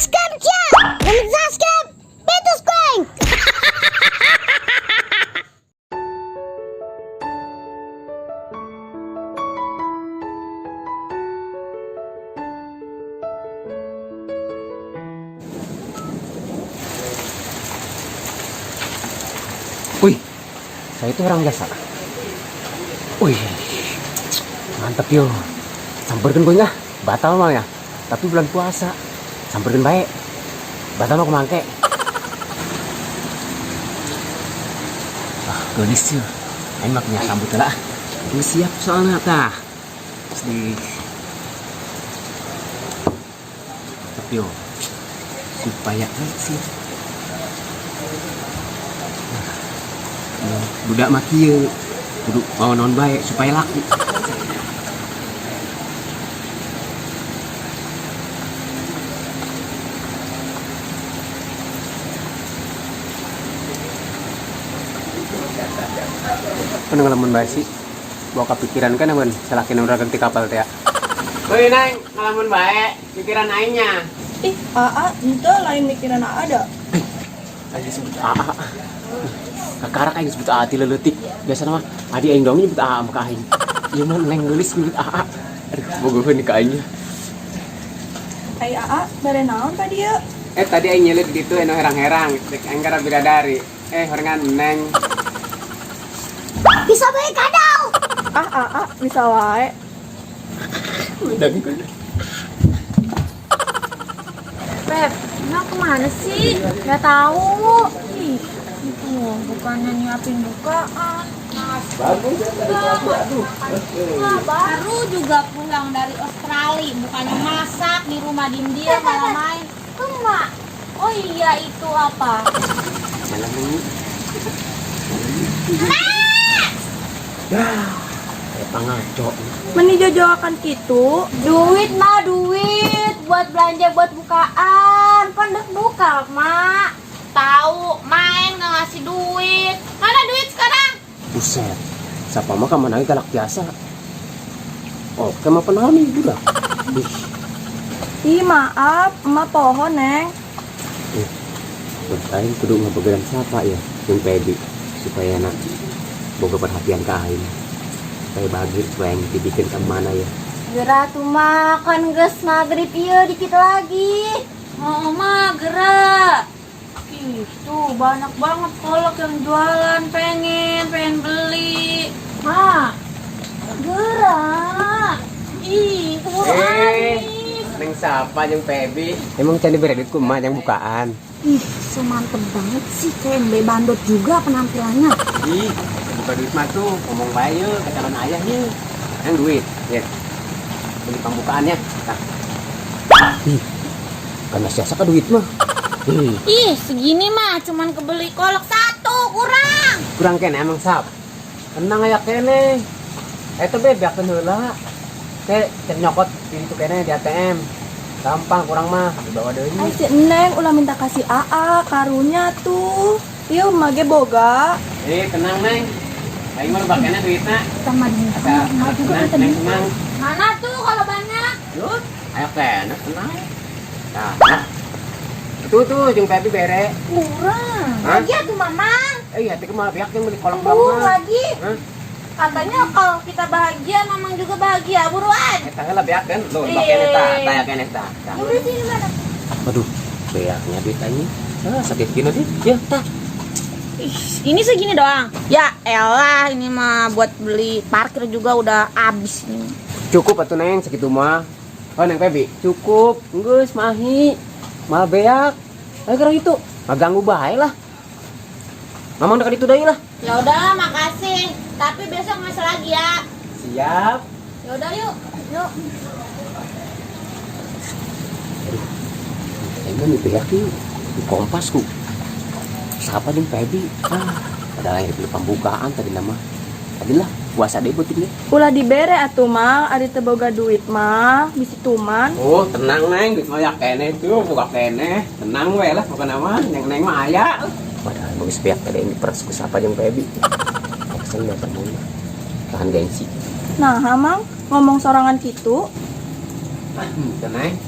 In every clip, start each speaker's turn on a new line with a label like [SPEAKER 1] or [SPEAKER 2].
[SPEAKER 1] subscribe ya. Yang subscribe, betul squeng.
[SPEAKER 2] Wih, saya itu orang biasa. Wih, mantep yo. Samperkeun gue nggak, batal mah ya. Tapi bulan puasa, samperkeun baik. Batal mah kemangke. Gelis yo. Aing mah punya rambut lah. Gue siap soalnya tah. Sedih. Tapi yo, supaya sih. Budak mah kieu kudu mau non bae supaya laku. Kan ngalamun bae sih. Bawa kepikiran kan amun salakin udah ganti kapal teh. Euy Neng, ngalamun bae pikiran aingnya.
[SPEAKER 3] Ih, Aa, ente lain mikiran Aa ada.
[SPEAKER 2] Aing disebut Aa. Kakara kayak disebut Aa ti leutik. Biasa mah adi aing dong nyebut Aa mah ka aing. Ieu mah Neng gelis nyebut Aa. Aduh, bogoheun ni ka aingnya.
[SPEAKER 3] Ai Aa, bare naon tadi ya?
[SPEAKER 2] Tadi aing nyelit gitu eno herang-herang. Cek aing gara bidadari. Horengan Neng.
[SPEAKER 1] Bisa baik kadau.
[SPEAKER 3] Ah, Aa, bisa wae.
[SPEAKER 2] Udah gitu.
[SPEAKER 4] Beb, mau kemana sih? Gak tahu. Ih, itu bukannya nyiapin bukaan. Baru juga pulang dari Australia, bukannya masak di rumah dia malah main. Emak. Oh iya itu apa?
[SPEAKER 2] Malam ini. Kayak pangaco.
[SPEAKER 3] Meni jojoakan kitu.
[SPEAKER 4] Duit mah duit buat belanja buat bukaan. Kan udah buka, Mak. Tahu main nggak ngasih duit. Mana duit sekarang?
[SPEAKER 2] Buset. Siapa mah kamana lagi galak biasa. Oh, kamu pernah nih juga.
[SPEAKER 3] Ih, maaf, emak pohon, Neng.
[SPEAKER 2] Aing kudu ngabegeran siapa ya? Yang pedi supaya nak boga perhatian ke aing. Supaya bagus supaya yang dibikin kemana ya.
[SPEAKER 4] Gerak tuh makan ges maghrib iya dikit lagi. Oh mah gerak. Ih tuh banyak banget kolak yang jualan pengen beli. Ma gerak. Ih keburu habis.
[SPEAKER 2] Neng siapa yang pebi? Emang candi beredit ku mah yang bukaan.
[SPEAKER 4] Ih semantep banget sih kayak Mbak Bandot juga penampilannya.
[SPEAKER 2] Ih, buka duit mah tuh ngomong bae yeuh ke calon ayahnya. Yang duit, ya. Beli pembukaannya. Nah. Ih, kan biasa ke duit mah.
[SPEAKER 4] Ih segini mah cuman kebeli kolak satu kurang.
[SPEAKER 2] Kurang kene emang sap. Tenang aya kene. Eta bebeakeun heula. Teh nyokot pintu kene di ATM. Gampang kurang mah, dibawa deui.
[SPEAKER 3] Ai si Neng ulah minta kasih Aa karunya tuh. Ieu mage boga.
[SPEAKER 2] Tenang Neng. Aing mah bakena duitna.
[SPEAKER 4] Sama dia.
[SPEAKER 2] Neng tenang.
[SPEAKER 4] Mana tuh kalau banyak?
[SPEAKER 2] Yuk, ayo kene tenang. Nah. Tuh jeung Pepi bere.
[SPEAKER 4] Kurang.
[SPEAKER 2] Hah?
[SPEAKER 4] Lagi tuh Mama.
[SPEAKER 2] Iya, teh mah biak yang beli kolong
[SPEAKER 4] Lagi.
[SPEAKER 2] Hah?
[SPEAKER 4] Katanya kalau kita bahagia, Mamang juga bahagia. Buruan.
[SPEAKER 2] Eta heula beakeun. Loh, bakena tah, taya kene tah.
[SPEAKER 4] Udah sini mana?
[SPEAKER 2] Aduh, beaknya duit anjing. Sakit gini deh. Ya, tah.
[SPEAKER 4] Ih, ini segini doang. Ya elah, ini mah buat beli parkir juga udah habis ini.
[SPEAKER 2] Cukup atuh Neng segitu mah. Oh, Neng Pebi, cukup. Geus mahi. Mal beak. Gara itu, ngaganggu bae lah. Mamang dekat itu deui lah.
[SPEAKER 4] Ya udah, makasih. Tapi besok ngasih lagi ya.
[SPEAKER 2] Siap.
[SPEAKER 4] Ya udah yuk. Yuk.
[SPEAKER 2] Emang nih beak di kompasku. Siapa nih Pebi? Padahal yang beli pembukaan tadi nama. Tadilah puasa deh butiknya.
[SPEAKER 3] Ulah dibere atuh mah, ari teu boga duit mah, bisi tuman.
[SPEAKER 2] Oh, tenang Neng, duit mah ya kene tuh, buka kene. Tenang we lah, bukan nama, Neng mah aya. Padahal bagus beak tadi ini peres ku siapa jeung Pebi. Aksen mah temun. Tahan gengsi.
[SPEAKER 3] Nah, Hamang ngomong sorangan kitu.
[SPEAKER 2] Tenang.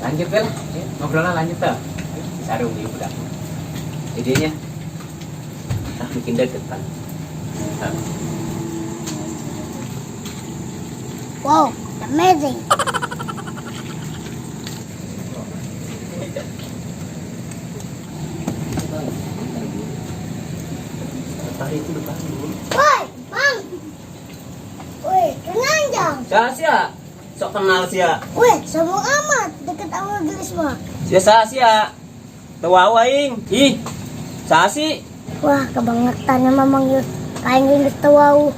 [SPEAKER 2] Lanjut kan? Ngobrolnya lanjut tuh. Sarung ya udah. Idenya kita bikin deket kan.
[SPEAKER 1] Wow, amazing.
[SPEAKER 2] Tarik itu depan dulu.
[SPEAKER 1] Woi, Bang. Woi, kenanjang.
[SPEAKER 5] Sia, sok kenal sia.
[SPEAKER 1] Woi, sombong amat deket sama gelis mah.
[SPEAKER 5] Sia. Tawa aing. Ih. Sasi.
[SPEAKER 1] Wah, kebangetannya mamang yuk. Kain gelis tawau.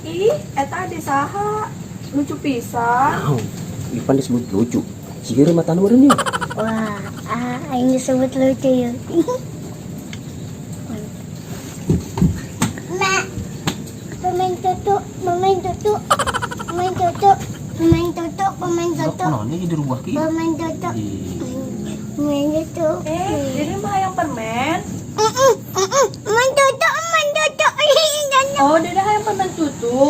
[SPEAKER 3] Ih, eta ade saha? Lucu pisan.
[SPEAKER 2] Nah, Ipan disebut lucu. Cikir mata nurin ya.
[SPEAKER 1] Wah, ini disebut lucu yuk. Mak, pemain tutuk. Pemain tutuk. Pemain tutuk. Pemain
[SPEAKER 2] Nonnya di rumah ki.
[SPEAKER 1] Pemain tutuk.
[SPEAKER 3] Jadi mah yang permen.
[SPEAKER 1] Pemain tutuk.
[SPEAKER 3] Oh, dede hayang permen tutu.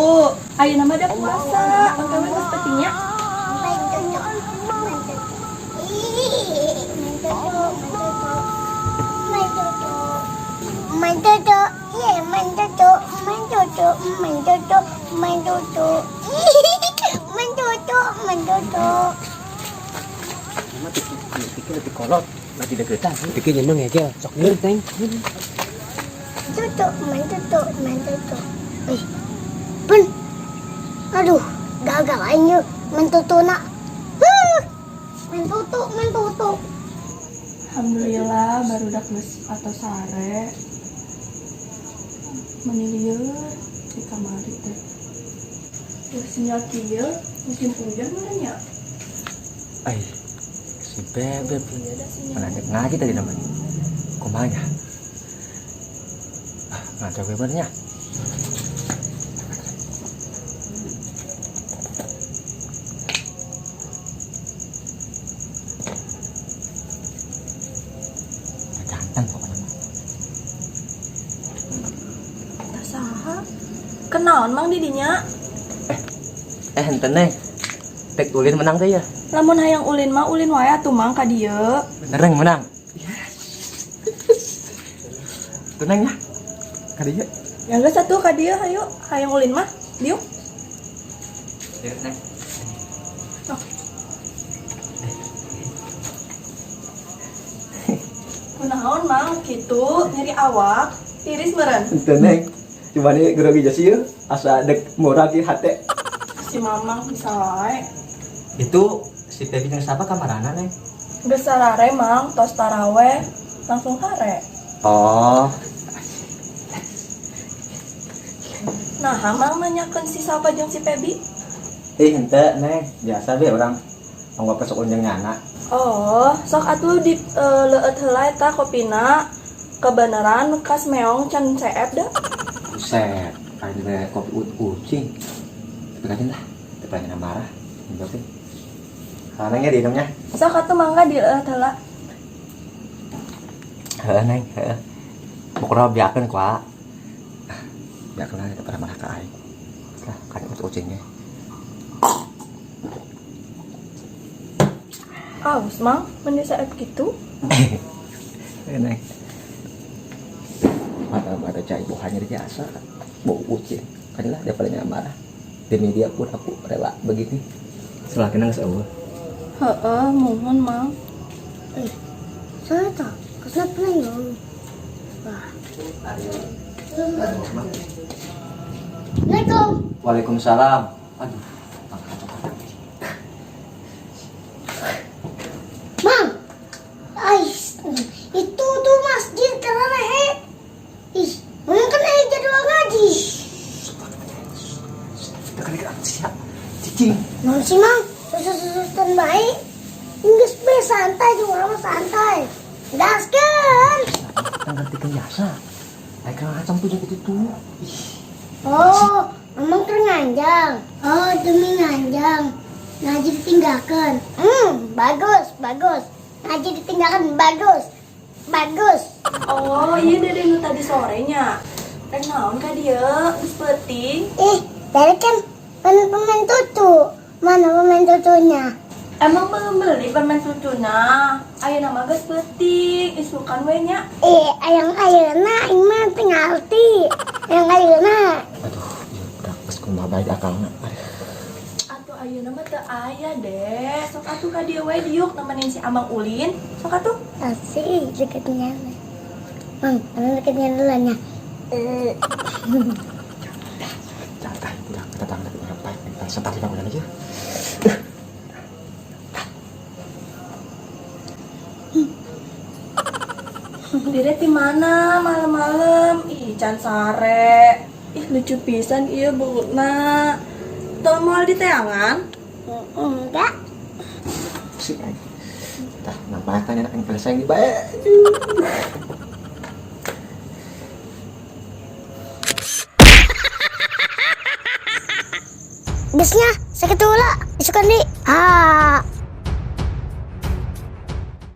[SPEAKER 3] Ayeuna mah da puasa, OTW geus petinya.
[SPEAKER 2] Pikir lebih kolot. Lagi deketan. Pikir nyeneng ya gel. Sok nyer teng.
[SPEAKER 1] Main tutuk. Wih, pun. Aduh, gagal aja main tutuk nak. Main tutuk.
[SPEAKER 3] Alhamdulillah barudak geus atau sare. Menilieur di kamari teh. Geus sinyal kieu musim hujan mana nya?
[SPEAKER 2] Ay, si bebek.
[SPEAKER 3] Ieu da sinyal.
[SPEAKER 2] Mana ada ngaji tadi namanya. Kumanya. Ngaco bebernya. Jantan pokoknya.
[SPEAKER 3] Da saha? Kenaon mang di dinya?
[SPEAKER 5] Enten neng. Tek ulin menang teh ya.
[SPEAKER 3] Lamun hayang ulin mah ulin wae atuh mang ka dieu.
[SPEAKER 5] Bener menang. Tenang ya. Kadinya.
[SPEAKER 3] Yang geus atuh ka dieu hayu, hayang ulin mah. Dieu. Kunaon mang kitu nyeri awak, tiris meureun.
[SPEAKER 5] Enten neng. Cuma nih grogi jasi ya. Asa dek murah ki hate.
[SPEAKER 3] Si mamang bisa wae.
[SPEAKER 5] Itu si Pepi jeung siapa kamarana neng?
[SPEAKER 3] Geus sarare mang tos taraweh langsung hare.
[SPEAKER 5] Oh.
[SPEAKER 3] Nah, mang nanyakeun si Sapa jeung si Pebi.
[SPEAKER 5] Henteu neng. Biasa be orang anggap sok unjang nyana.
[SPEAKER 3] Oh, sok atuh di leueut heula eta kopina. Kebeneran kas meong can CF da.
[SPEAKER 2] Buset, ada kopi kucing. Tapi kan lah, depannya marah. Enggak sih.
[SPEAKER 5] Neng ya diinumnya.
[SPEAKER 3] Sok atuh mangga di leueut heula.
[SPEAKER 5] Heeh neng, heeh. Pokoknya biarkan kuat.
[SPEAKER 2] Ya kena daripada marah ke aing. Lah, kan kucingnya.
[SPEAKER 3] Aus mang mun CF kitu.
[SPEAKER 2] Neng. Mata cai buahnya di jasa. Bau kucing. Kan lah daripada marah. Demi dia pun aku rela begini.
[SPEAKER 5] Selakin nang seueuh.
[SPEAKER 3] Heeh, mohon mang.
[SPEAKER 1] Saya tak, kesana pernah yuk. Wah. Assalamualaikum.
[SPEAKER 5] Waalaikumsalam. Aduh.
[SPEAKER 1] Mang, itu tuh masjid karena ih, mungkin jadwal ngaji.
[SPEAKER 5] Dekat siap. Cicing.
[SPEAKER 1] Non sih mang, susun baik. Inggris be santai juga mah santai. Gaskan.
[SPEAKER 5] Tanggal 3 biasa. Ayo kan acam tuh jadi itu.
[SPEAKER 1] Oh, memang nganjang. Oh, demi nganjang. Ngaji ditinggalkan. Bagus. Ngaji ditinggalkan bagus.
[SPEAKER 3] Oh, iya dari nu tadi sorenya. Rek naon ka dieu? Geus penting.
[SPEAKER 1] Dari kan pemain tutu. Mana pemain tutunya?
[SPEAKER 3] Emang belum beli permen cucuna? Ayo nama gas petik, isukan we nya.
[SPEAKER 1] Ayang ayeuna aing mah teu ngarti. Ayang ayeuna.
[SPEAKER 5] Aduh, ya udah geus kumaha bae akalna.
[SPEAKER 3] Atuh ayo nama teu aya deh. Sok atuh ka dieu we diuk nemenin si Amang Ulin. Sok atuh.
[SPEAKER 1] Asih deketnya. Mang, mana deketnya dulu nya.
[SPEAKER 5] Jangan udah kita tangan orang baik. Sebentar kita udah aja.
[SPEAKER 3] Dire di mana malam-malam? Ih, can sare. Ih, lucu pisan ieu buuna. Teu moal di teangan?
[SPEAKER 1] Enggak.
[SPEAKER 5] Sih, dah nampak tanya anak yang selesai ini baik.